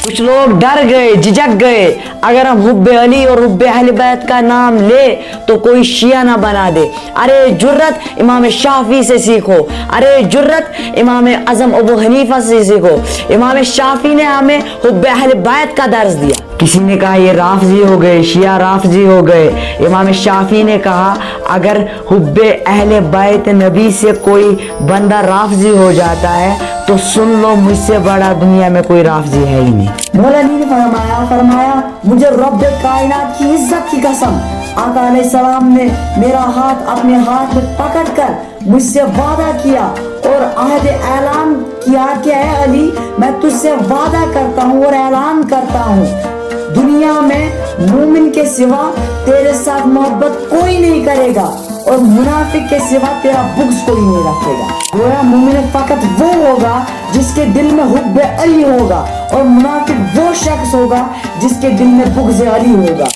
कुछ लोग डर गए, झिझक गए, अगर हम हुब्बे अली और हुब्बे अहले बैत का नाम ले तो कोई शिया ना बना दे। अरे जुर्रत इमाम शाफी से सीखो, अरे जुर्रत इमाम आजम अबू हनीफा से सीखो। इमाम शाफी ने हमें हुब्बे अहले बैत का दर्स दिया। किसी ने कहा ये राफजी हो गए, शिया राफजी हो गए। इमाम शाफी ने कहा अगर हुब्बे अहले बैत नबी से कोई बंदा राफजी हो जाता है तो सुन लो मुझसे बड़ा दुनिया में कोई राफजी है ही नहीं। मौलानी ने फरमाया मुझे रब्ब कायनात की इज्जत की कसम, आका अलैहिस्सलाम ने मेरा हाथ अपने हाथ में पकड़कर मुझसे वादा किया और अहद ऐलान किया कि ऐ अली मैं तुझसे वादा करता हूँ और ऐलान करता हूँ दुनिया में मोमिन के सिवा तेरे साथ मोहब्बत कोई नहीं करेगा और मुनाफिक के सिवा तेरा बुग़्ज़ कोई नहीं रखेगा। गोया मोमिन फकत वो होगा जिसके दिल में हुब्बे अली होगा और मुनाफिक वो शख्स होगा जिसके दिल में बुग़्ज़ अली होगा।